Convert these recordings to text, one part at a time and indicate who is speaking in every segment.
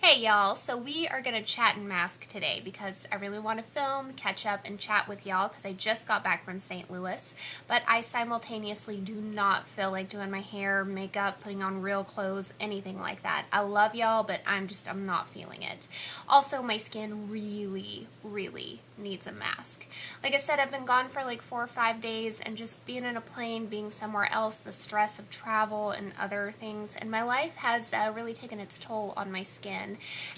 Speaker 1: Hey y'all, so we are going to chat and mask today because I really want to film, catch up, and chat with y'all because I just got back from St. Louis, but I simultaneously do not feel like doing my hair, makeup, putting on real clothes, anything like that. I love y'all, but I'm not feeling it. Also, my skin really needs a mask. Like I said, I've been gone for like 4 or 5 days, and just being in a plane, being somewhere else, the stress of travel and other things, and my life has really taken its toll on my skin.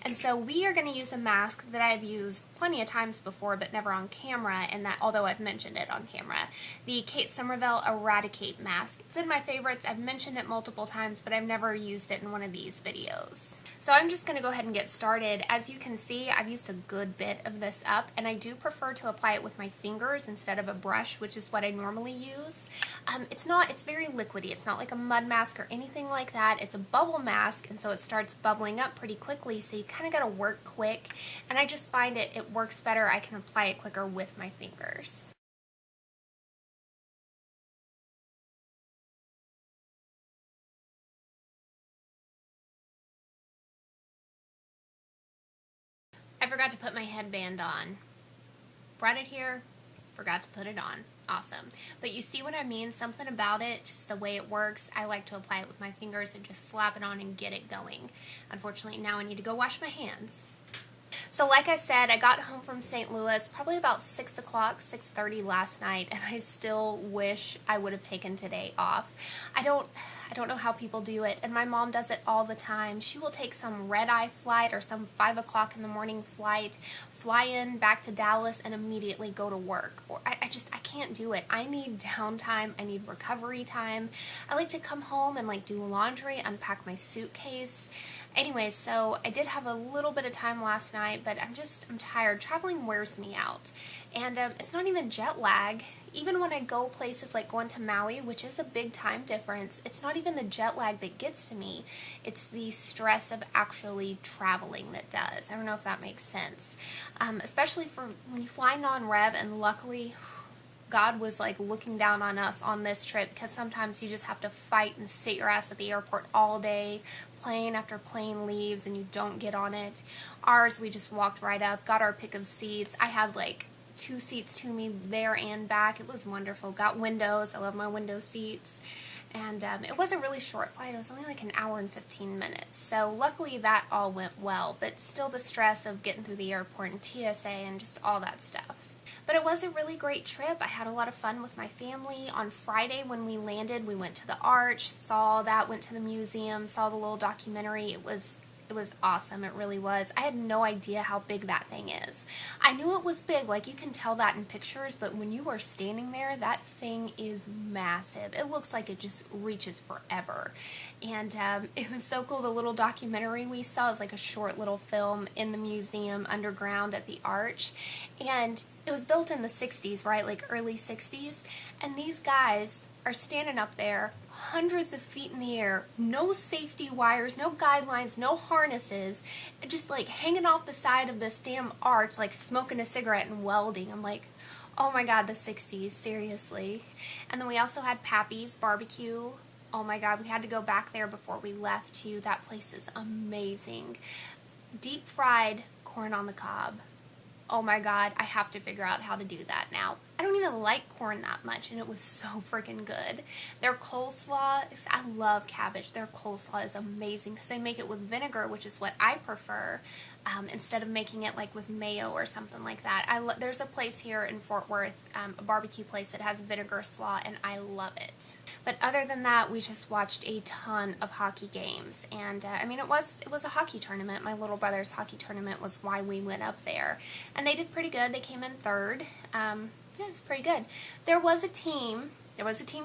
Speaker 1: And so we are going to use a mask that I've used plenty of times before, but never on camera, and that, although I've mentioned it on camera, the Kate Somerville Eradicate mask. It's in my favorites. I've mentioned it multiple times, but I've never used it in one of these videos. So I'm just going to go ahead and get started. As you can see, I've used a good bit of this up, and I do prefer to apply it with my fingers instead of a brush, which is what I normally use. It's very liquidy. It's not like a mud mask or anything like that. It's a bubble mask, and so it starts bubbling up pretty quickly, so you kind of got to work quick, and I just find it works better. I can apply it quicker with my fingers. I forgot to put my headband on. Brought it here, forgot to put it on. Awesome. But you see what I mean? Something about it, just the way it works, I like to apply it with my fingers and just slap it on and get it going. Unfortunately, now I need to go wash my hands. So like I said, I got home from St. Louis probably about 6 o'clock, 6:30 last night, and I still wish I would have taken today off. I don't know how people do it, and my mom does it all the time. She will take some red-eye flight or some 5 o'clock in the morning flight, fly in back to Dallas, and immediately go to work. Or I can't do it. I need downtime. I need recovery time. I like to come home and like do laundry, unpack my suitcase. Anyways, so I did have a little bit of time last night, but I'm tired. Traveling wears me out. And it's not even jet lag. Even when I go places like going to Maui, which is a big time difference, it's not even the jet lag that gets to me. It's the stress of actually traveling that does. I don't know if that makes sense. Especially for when you fly non-rev, and luckily God was like looking down on us on this trip, because sometimes you just have to fight and sit your ass at the airport all day. Plane after plane leaves and you don't get on it. Ours, we just walked right up, got our pick of seats. I had like 2 seats to me there and back. It was wonderful. Got windows. I love my window seats. And it was a really short flight. It was only like an hour and 15 minutes. So luckily that all went well, but still the stress of getting through the airport and TSA and just all that stuff. But it was a really great trip. I had a lot of fun with my family. On Friday when we landed, we went to the Arch, saw that, went to the museum, saw the little documentary. It was awesome. It really was. I had no idea how big that thing is. I knew it was big, like you can tell that in pictures, but when you are standing there, that thing is massive. It looks like it just reaches forever. And it was so cool. The little documentary we saw is like a short little film in the museum underground at the Arch. And it was built in the 60s, right? Like early 60s. And these guys are standing up there hundreds of feet in the air, no safety wires, no guidelines, no harnesses, just like hanging off the side of this damn arch, like smoking a cigarette and welding. I'm like, oh my God, the 60s, seriously. And then we also had Pappy's Barbecue. Oh my God, we had to go back there before we left too. That place is amazing. Deep fried corn on the cob. Oh my God, I have to figure out how to do that now. I don't even like corn that much, and it was so freaking good. Their coleslaw, I love cabbage. Their coleslaw is amazing because they make it with vinegar, which is what I prefer, instead of making it like with mayo or something like that. There's a place here in Fort Worth, a barbecue place that has vinegar slaw, and I love it. But other than that, we just watched a ton of hockey games, and I mean, it was a hockey tournament. My little brother's hockey tournament was why we went up there, and they did pretty good. They came in third. Yeah, it was pretty good. There was a team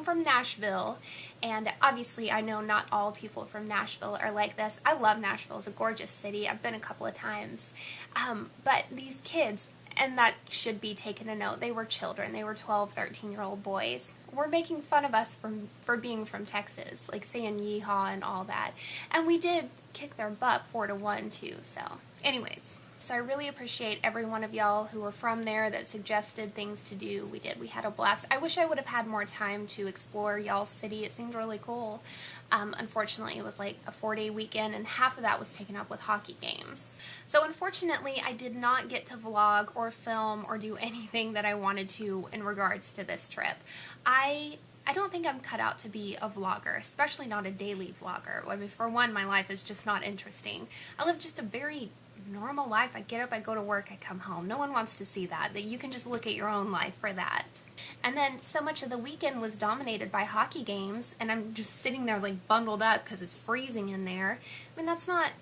Speaker 1: from Nashville, and obviously I know not all people from Nashville are like this. I love Nashville. It's a gorgeous city. I've been a couple of times. But these kids, and that should be taken a note, they were children. They were 12, 13-year-old boys. Were making fun of us for being from Texas, like saying yeehaw and all that. And we did kick their butt 4-1 too, so anyways. So I really appreciate every one of y'all who were from there that suggested things to do. We had a blast. I wish I would have had more time to explore y'all's city. It seemed really cool. Unfortunately, it was like a 4-day weekend, and half of that was taken up with hockey games. So unfortunately, I did not get to vlog or film or do anything that I wanted to in regards to this trip. I don't think I'm cut out to be a vlogger, especially not a daily vlogger. I mean, for one, my life is just not interesting. I live just a very normal life. I get up, I go to work, I come home. No one wants to see that. That you can just look at your own life for that. And then so much of the weekend was dominated by hockey games, and I'm just sitting there like bundled up because it's freezing in there. I mean, it's not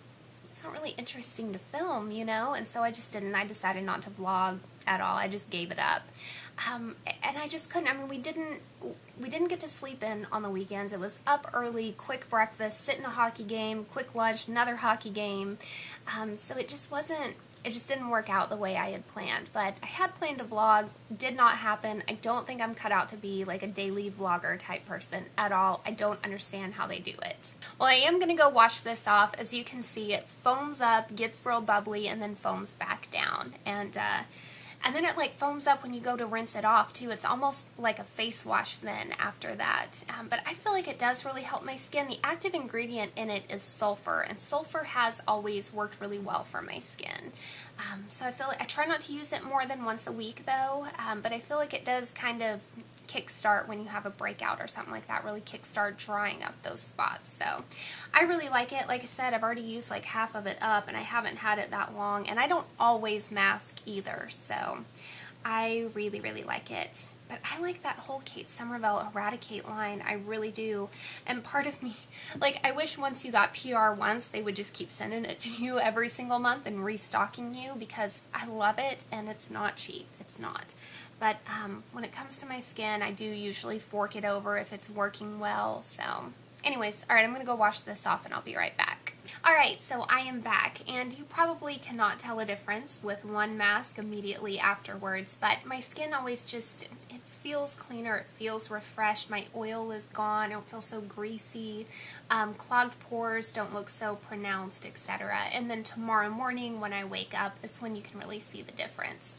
Speaker 1: really interesting to film, you know? And so I just didn't. I decided not to vlog at all. I just gave it up. And I just couldn't. I mean, we didn't get to sleep in on the weekends. It was up early, quick breakfast, sit in a hockey game, quick lunch, another hockey game. So it just didn't work out the way I had planned. But I had planned a vlog, did not happen. I don't think I'm cut out to be like a daily vlogger type person at all. I don't understand how they do it. Well, I am going to go wash this off. As you can see, it foams up, gets real bubbly, and then foams back down. And then it like foams up when you go to rinse it off too. It's almost like a face wash then after that. But I feel like it does really help my skin. The active ingredient in it is sulfur, and sulfur has always worked really well for my skin. So I feel like I try not to use it more than once a week though, but I feel like it does kind of kickstart when you have a breakout or something like that, really kickstart drying up those spots. So I really like it. Like I said, I've already used like half of it up, and I haven't had it that long, and I don't always mask either, so I really, really like it. But I like that whole Kate Somerville Eradicate line. I really do. And part of me, like, I wish once you got PR once, they would just keep sending it to you every single month and restocking you, because I love it, and it's not cheap. It's not. But when it comes to my skin, I do usually fork it over if it's working well. So anyways, all right, I'm going to go wash this off, and I'll be right back. All right, so I am back, and you probably cannot tell a difference with one mask immediately afterwards, but my skin always just, it feels cleaner, it feels refreshed, my oil is gone, I don't feel so greasy, clogged pores don't look so pronounced, etc. And then tomorrow morning when I wake up is when you can really see the difference.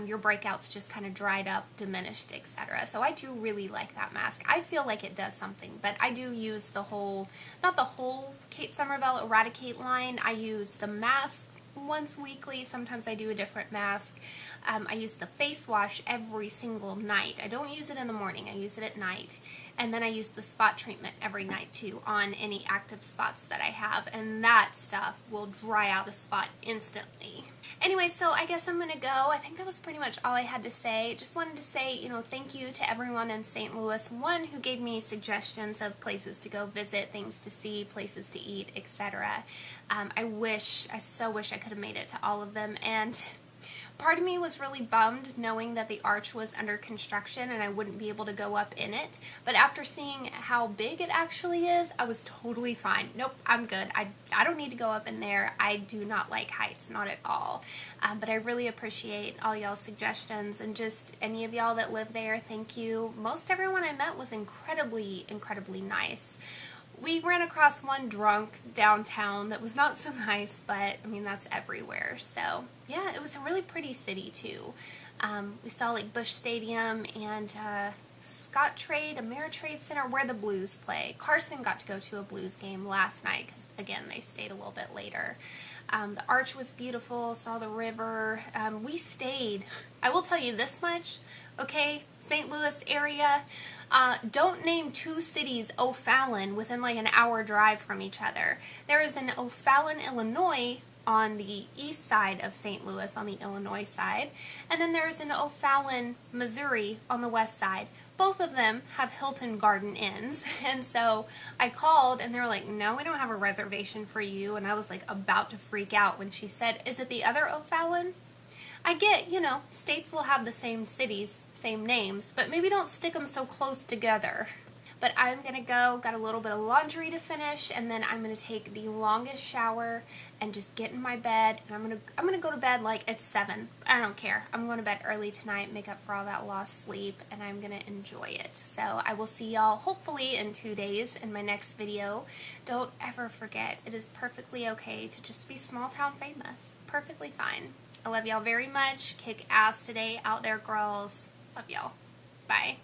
Speaker 1: Your breakouts just kind of dried up, diminished, etc. So I do really like that mask. I feel like it does something, but I do use the whole, not the whole Kate Somerville Eradicate line. I use the mask once weekly. Sometimes I do a different mask. I use the face wash every single night. I don't use it in the morning. I use it at night. And then I use the spot treatment every night too on any active spots that I have. And that stuff will dry out a spot instantly. Anyway, so I guess I'm going to go. I think that was pretty much all I had to say. Just wanted to say, you know, thank you to everyone in St. Louis. One, who gave me suggestions of places to go visit, things to see, places to eat, etc. I so wish I could have made it to all of them. And part of me was really bummed knowing that the arch was under construction and I wouldn't be able to go up in it. But after seeing how big it actually is, I was totally fine. Nope, I'm good. I don't need to go up in there. I do not like heights, not at all. But I really appreciate all y'all's suggestions, and just any of y'all that live there, thank you. Most everyone I met was incredibly, incredibly nice. We ran across one drunk downtown that was not so nice, but I mean, that's everywhere. So yeah, it was a really pretty city too. We saw like Busch Stadium and Scottrade, Ameritrade Center, where the Blues play. Carson got to go to a Blues game last night because, again, they stayed a little bit later. The arch was beautiful, saw the river. We stayed, I will tell you this much, okay, St. Louis area, don't name two cities O'Fallon within like an hour drive from each other. There is an O'Fallon, Illinois on the east side of St. Louis, on the Illinois side, and then there's an O'Fallon, Missouri on the west side. Both of them have Hilton Garden Inns, and so I called and they were like, no, we don't have a reservation for you, and I was like about to freak out when she said, is it the other O'Fallon? I get, you know, states will have the same cities, same names, but maybe don't stick them so close together. But I'm going to go, got a little bit of laundry to finish, and then I'm going to take the longest shower and just get in my bed, and I'm going to go to bed like at 7. I don't care. I'm going to bed early tonight, make up for all that lost sleep, and I'm going to enjoy it. So I will see y'all hopefully in 2 days in my next video. Don't ever forget, it is perfectly okay to just be small town famous. Perfectly fine. I love y'all very much. Kick ass today out there, girls. Love y'all. Bye.